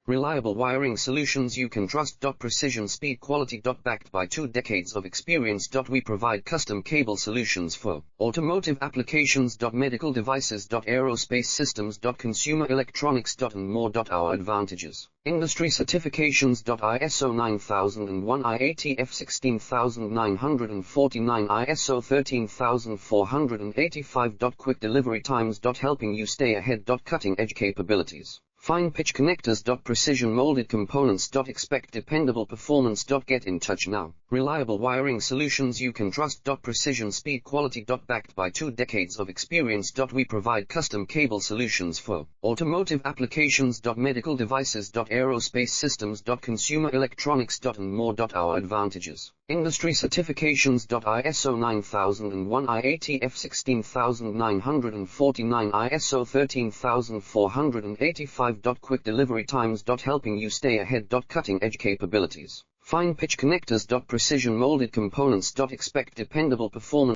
Reliable wiring solutions you can trust. Precision speed quality. Backed by 2 decades of experience. We provide custom cable solutions for automotive applications. Medical devices. Aerospace systems. Consumer electronics. And more. Our advantages: industry certifications. ISO 9001, IATF 16949, ISO 13485. Quick delivery times. Helping you stay ahead. Cutting edge capabilities. Fine pitch connectors. Precision molded components. Expect dependable performance. Get in touch now. Reliable wiring solutions you can trust. Precision speed quality. Backed by 2 decades of experience. We provide custom cable solutions for automotive applications. Medical devices. Aerospace systems. Consumer electronics. And more. Our advantages: industry certifications. ISO 9001, IATF 16949, ISO 13485. Quick delivery times. Helping you stay ahead. Cutting edge capabilities. Fine pitch connectors. Precision molded components. Expect dependable performance.